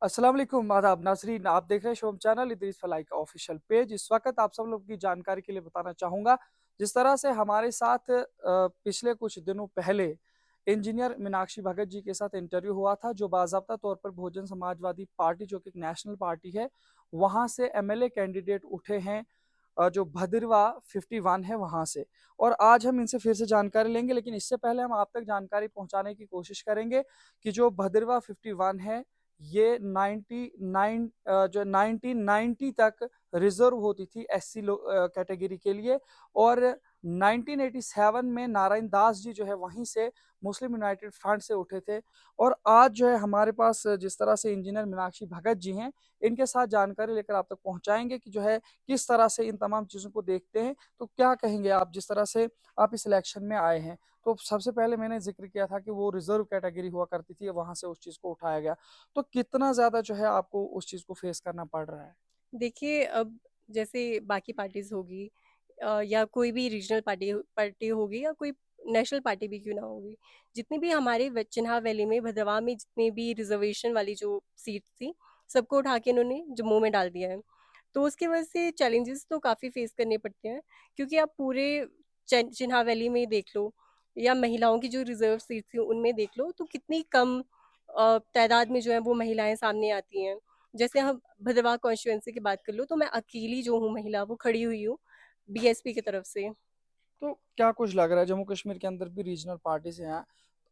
अस्सलाम वालेकुम, आदाब नाज़रीन। आप देख रहे हैं शोम चैनल इदरीस फलाई का ऑफिशियल पेज। इस वक्त आप सब लोग की जानकारी के लिए बताना चाहूँगा, जिस तरह से हमारे साथ पिछले कुछ दिनों पहले इंजीनियर मीनाक्षी भगत जी के साथ इंटरव्यू हुआ था, जो बाज़ाब्ता तौर पर बहुजन समाजवादी पार्टी, जो कि एक नेशनल पार्टी है, वहाँ से एमएलए कैंडिडेट उठे हैं, जो भदरवा 51 है वहाँ से। और आज हम इनसे फिर से जानकारी लेंगे, लेकिन इससे पहले हम आप तक जानकारी पहुँचाने की कोशिश करेंगे कि जो भदरवा 51 है, ये 99 जो 1990 तक रिजर्व होती थी एससी कैटेगरी के लिए। और 1987 में नारायण दास जी जो है वहीं से मुस्लिम यूनाइटेड फ्रंट से उठे थे। और आज जो है हमारे पास जिस तरह से इंजीनियर मीनाक्षी भगत जी हैं, इनके साथ जानकारी लेकर आप तक पहुंचाएंगे कि जो है किस तरह से इन तमाम चीज़ों को देखते हैं। तो क्या कहेंगे आप, जिस तरह से आप इस इलेक्शन में आए हैं? तो सबसे पहले मैंने जिक्र किया था कि वो रिजर्व कैटेगरी हुआ करती थी, वहां से उस चीज़ को उठाया गया। तो कितना ज़्यादा जो है आपको उस चीज़ को फेस करना पड़ रहा है? देखिए, अब जैसे बाकी पार्टीज़ होगी या कोई भी रीजनल पार्टी पार्टी होगी या कोई नेशनल पार्टी भी क्यों ना होगी, जितनी भी हमारे चिन्हार वैली में भद्रवाह में जितनी भी रिजर्वेशन वाली जो सीट थी, सबको उठा के इन्होंने जम्मू में डाल दिया है। तो उसकी वजह से चैलेंजेस तो काफ़ी फेस करने पड़ते हैं, क्योंकि आप पूरे चिन्हार वैली में देख लो या महिलाओं की जो रिजर्व सीट थी उनमें देख लो, तो कितनी कम तादाद में जो है वो महिलाएं सामने आती हैं। जैसे हम भद्रवाह कॉन्स्टिट्यूंसी की बात कर लो, तो मैं अकेली जो हूँ महिला वो खड़ी हुई हूँ बीएसपी की तरफ से। तो क्या कुछ लग रहा है, जम्मू कश्मीर के अंदर भी रीजनल पार्टी से हैं,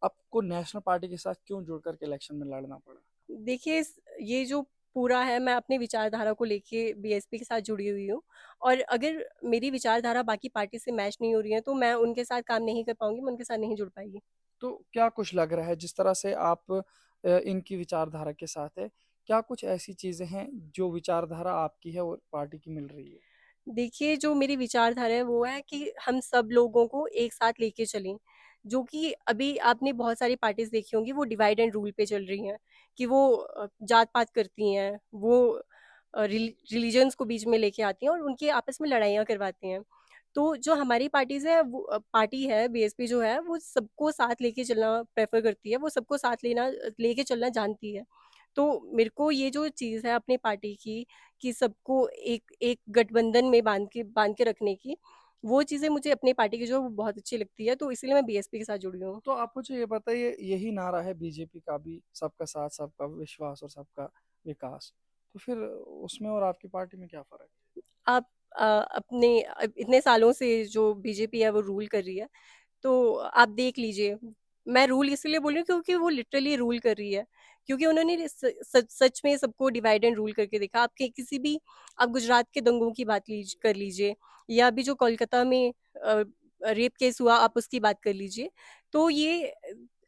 आपको नेशनल पार्टी के साथ क्यों जुड़ करके इलेक्शन में लड़ना पड़ा? देखिए, ये जो पूरा है, मैं अपनी विचारधारा को लेके बीएसपी के साथ जुड़ी हुई हूँ, और अगर मेरी विचारधारा बाकी पार्टी से मैच नहीं हो रही है तो मैं उनके साथ काम नहीं कर पाऊंगी, मैं उनके साथ नहीं जुड़ पाएगी। तो क्या कुछ लग रहा है, जिस तरह से आप इनकी विचारधारा के साथ है, क्या कुछ ऐसी चीज़ें हैं जो विचारधारा आपकी है और पार्टी की मिल रही है? देखिए, जो मेरी विचारधारा है वो है कि हम सब लोगों को एक साथ लेके चलें, जो कि अभी आपने बहुत सारी पार्टीज़ देखी होंगी, वो डिवाइड एंड रूल पे चल रही हैं, कि वो जात-पात करती हैं, वो रिलीजन्स को बीच में लेके आती हैं और उनकी आपस में लड़ाइयाँ करवाती हैं। तो जो हमारी पार्टीज़ है, वो पार्टी है बीएसपी जो है, वो सबको साथ लेके चलना प्रेफ़र करती है, वो सबको साथ लेके चलना जानती है। तो मेरे को ये जो चीज़ है अपनी पार्टी की, कि सबको एक एक गठबंधन में बांध के रखने की, वो चीज़ें मुझे अपनी पार्टी की जो वो बहुत अच्छी लगती है, तो इसीलिए मैं बीएसपी के साथ जुड़ी हूँ। तो आप मुझे ये बताइए, यही नारा है बीजेपी का भी, सबका साथ, सबका विश्वास और सबका विकास। तो फिर उसमें और आपकी पार्टी में क्या फ़र्क है? आप अपने इतने सालों से जो बीजेपी है वो रूल कर रही है, तो आप देख लीजिए। मैं रूल इसलिए बोल रही हूँ क्योंकि वो लिटरली रूल कर रही है, क्योंकि उन्होंने सच में सबको डिवाइड एंड रूल करके देखा। किसी भी, आप गुजरात के दंगों की बात कर लीजिए, या अभी जो कोलकाता में रेप केस हुआ, आप उसकी बात कर लीजिए। तो ये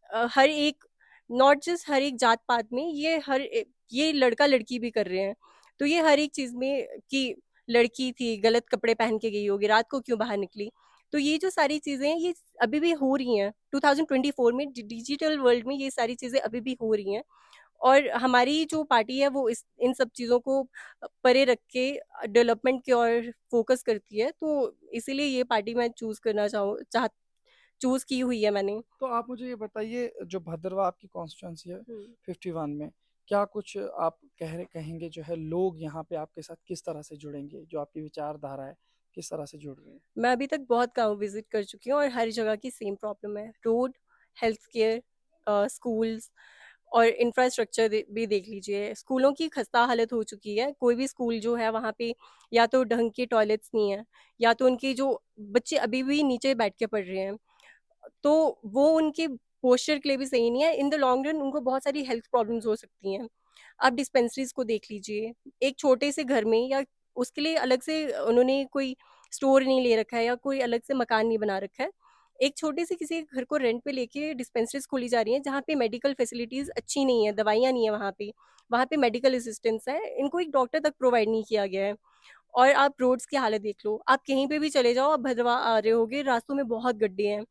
हर एक, नॉट जस्ट हर एक जात पात में, ये लड़का लड़की भी कर रहे हैं। तो ये हर एक चीज में, कि लड़की थी गलत कपड़े पहन के गई होगी, रात को क्यों बाहर निकली, तो ये जो सारी चीजें हैं ये अभी भी हो रही हैं 2024 में, डिजिटल वर्ल्ड में ये सारी चीजें अभी भी हो रही हैं। और हमारी जो पार्टी है वो इस इन सब चीजों को परे रख के डेवलपमेंट की ओर फोकस करती है, तो इसीलिए ये पार्टी मैं चूज की हुई है मैंने। तो आप मुझे ये बताइए, जो भद्रवाह आपकी कॉन्स्टिट्यूंसी है हम्म। 51 में, क्या कुछ आप कहेंगे जो है, लोग यहाँ पे आपके साथ किस तरह से जुड़ेंगे, जो आपकी विचारधारा है किस तरह से जुड़ रही है? मैं अभी तक बहुत गांव विजिट कर चुकी हूँ और हर जगह की सेम प्रॉब्लम है, रोड, हेल्थ केयर, स्कूल्स और इंफ्रास्ट्रक्चर भी देख लीजिए। स्कूलों की खस्ता हालत हो चुकी है, कोई भी स्कूल जो है वहाँ पे या तो ढंग के टॉयलेट्स नहीं है, या तो उनके जो बच्चे अभी भी नीचे बैठ के पढ़ रहे हैं, तो वो उनके पोस्चर के लिए भी सही नहीं है। इन द लॉन्ग रन उनको बहुत सारी हेल्थ प्रॉब्लम्स हो सकती हैं। आप डिस्पेंसरीज को देख लीजिए, एक छोटे से घर में, या उसके लिए अलग से उन्होंने कोई स्टोर नहीं ले रखा है या कोई अलग से मकान नहीं बना रखा है, एक छोटे से किसी घर को रेंट पे लेके डिस्पेंसरीज खोली जा रही हैं, जहाँ पे मेडिकल फैसिलिटीज अच्छी नहीं है, दवाइयाँ नहीं है वहाँ पे मेडिकल असिस्टेंस है, इनको एक डॉक्टर तक प्रोवाइड नहीं किया गया है। और आप रोड्स की हालत देख लो, आप कहीं पे भी चले जाओ, आप भदवा आ रहे होगे, रास्तों में बहुत गड्ढे हैं।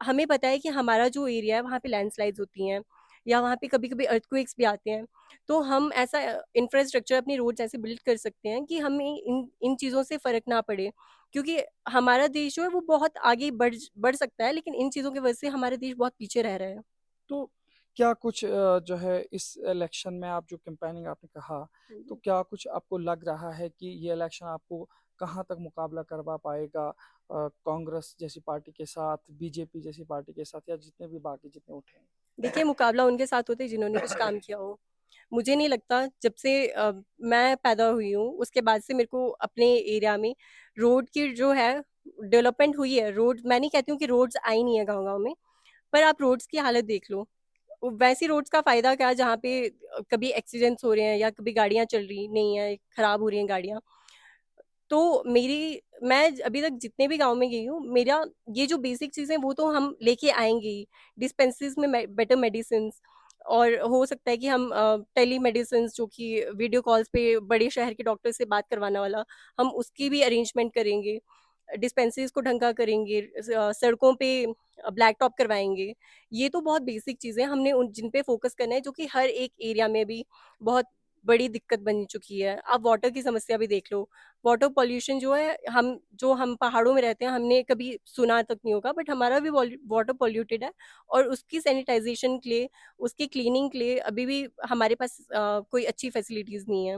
हमें पता है कि हमारा जो एरिया है वहाँ पे लैंडस्लाइड्स होती हैं, या वहाँ पे कभी कभी अर्थक्वेक्स भी आते हैं। तो हम ऐसा इंफ्रास्ट्रक्चर अपनी रोड ऐसे बिल्ड कर सकते हैं कि हमें इन इन चीज़ों से फर्क ना पड़े, क्योंकि हमारा देश जो है वो बहुत आगे बढ़ बढ़ सकता है, लेकिन इन चीज़ों की वजह से हमारा देश बहुत पीछे रह रहा है। तो क्या कुछ जो है इस इलेक्शन में आप जो कैंपेनिंग आपने कहा, हाँ तो जी। क्या कुछ आपको लग रहा है कि ये इलेक्शन आपको कहाँ तक मुकाबला करवा पाएगा कांग्रेस जैसी पार्टी के साथ, बीजेपी जैसी पार्टी के साथ या जितने भी बाकी जितने उठे हैं? देखिए, मुकाबला उनके साथ होता है जिन्होंने कुछ काम किया हो। मुझे नहीं लगता, जब से मैं पैदा हुई हूँ उसके बाद से मेरे को अपने एरिया में रोड की जो है डेवलपमेंट हुई है। रोड, मैं नहीं कहती हूँ कि रोड्स आई नहीं है गाँव-गाँव में, पर आप रोड्स की हालत देख लो। वैसी रोड्स का फ़ायदा क्या, जहाँ पे कभी एक्सीडेंट्स हो रहे हैं या कभी गाड़ियाँ चल रही नहीं है, खराब हो रही हैं गाड़ियाँ। तो मैं अभी तक जितने भी गाँव में गई हूँ, मेरा ये जो बेसिक चीज़ें वो तो हम लेके आएँगे ही। डिस्पेंसरीज़ में बेटर मेडिसिन्स, और हो सकता है कि हम टेली मेडिसिन्स, जो कि वीडियो कॉल्स पे बड़े शहर के डॉक्टर से बात करवाने वाला, हम उसकी भी अरेंजमेंट करेंगे। डिस्पेंसरीज़ को ढंग का करेंगे, सड़कों पे ब्लैक टॉप करवाएँगे। ये तो बहुत बेसिक चीज़ें हैं, हमने उन जिन पे फ़ोकस करना है, जो कि हर एक एरिया में भी बहुत बड़ी दिक्कत बन चुकी है। आप वाटर की समस्या भी देख लो। वाटर पॉल्यूशन जो है, हम पहाड़ों में रहते हैं, हमने कभी सुना तक नहीं होगा, बट हमारा भी वाटर पॉल्यूटेड है, और उसकी सैनिटाइजेशन के लिए, उसकी क्लीनिंग के लिए अभी भी हमारे पास कोई अच्छी फैसिलिटीज़ नहीं है।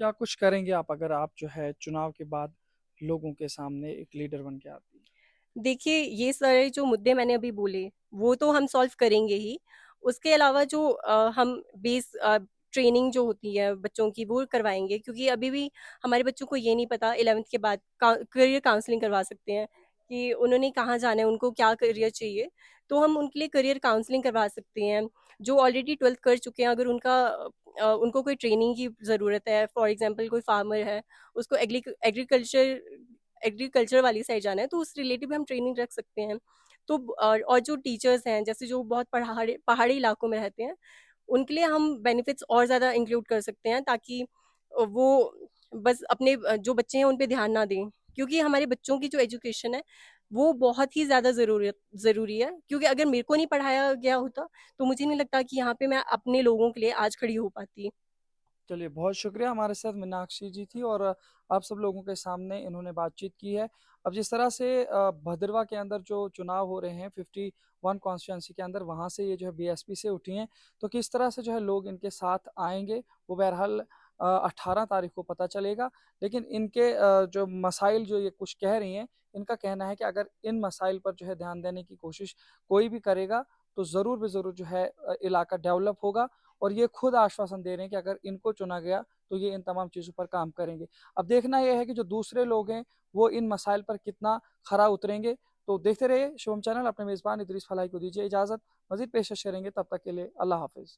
क्या कुछ करेंगे आप अगर आप जो है चुनाव के बाद लोगों के सामने एक लीडर बन के आती हैं? देखिए, ये सारे जो मुद्दे मैंने अभी बोले, वो तो हम सॉल्व करेंगे ही। उसके अलावा जो हम ट्रेनिंग जो होती है बच्चों की, वो करवाएँगे, क्योंकि अभी भी हमारे बच्चों को ये नहीं पता 11th के बाद करियर काउंसलिंग करवा सकते हैं कि उन्होंने कहाँ जाना है, उनको क्या करियर चाहिए। तो हम उनके लिए करियर काउंसलिंग करवा सकते हैं। जो ऑलरेडी 12th कर चुके हैं, अगर उनको कोई ट्रेनिंग की ज़रूरत है, फॉर एग्ज़ाम्पल कोई फार्मर है, उसको एग्रीकल्चर वाली साइड जाना है, तो उस रिलेटेड भी हम ट्रेनिंग रख सकते हैं। तो और जो टीचर्स हैं, जैसे जो बहुत पहाड़ी पहाड़ी इलाकों में रहते हैं, उनके लिए हम बेनिफिट्स और ज़्यादा इंक्लूड कर सकते हैं, ताकि वो बस अपने जो बच्चे हैं उन पे ध्यान ना दें। क्योंकि हमारे बच्चों की जो एजुकेशन है, वो बहुत ही ज़्यादा ज़रूरी है, क्योंकि अगर मेरे को नहीं पढ़ाया गया होता, तो मुझे नहीं लगता कि यहाँ पे मैं अपने लोगों के लिए आज खड़ी हो पाती। चलिए, बहुत शुक्रिया, हमारे साथ मीनाक्षी जी थी और आप सब लोगों के सामने इन्होंने बातचीत की है। अब जिस तरह से भदरवा के अंदर जो चुनाव हो रहे हैं 51 कॉन्स्टिट्यूएंसी के अंदर, वहाँ से ये जो है बीएसपी से उठी हैं, तो किस तरह से जो है लोग इनके साथ आएँगे, वो बहरहाल 18 तारीख को पता चलेगा। लेकिन इनके जो मसाइल जो ये कुछ कह रही हैं, इनका कहना है कि अगर इन मसाइल पर जो है ध्यान देने की कोशिश कोई भी करेगा, तो ज़रूर ब ज़रूर जो है इलाका डेवलप होगा और ये खुद आश्वासन दे रहे हैं कि अगर इनको चुना गया तो ये इन तमाम चीज़ों पर काम करेंगे। अब देखना ये है कि जो दूसरे लोग हैं वो इन मसाइल पर कितना खरा उतरेंगे। तो देखते रहिए शुभम चैनल। अपने मेज़बान इदरीस फलाही को दीजिए इजाज़त। मज़ीद पेशकश करेंगे, तब तक के लिए अल्लाह हाफ़िज़।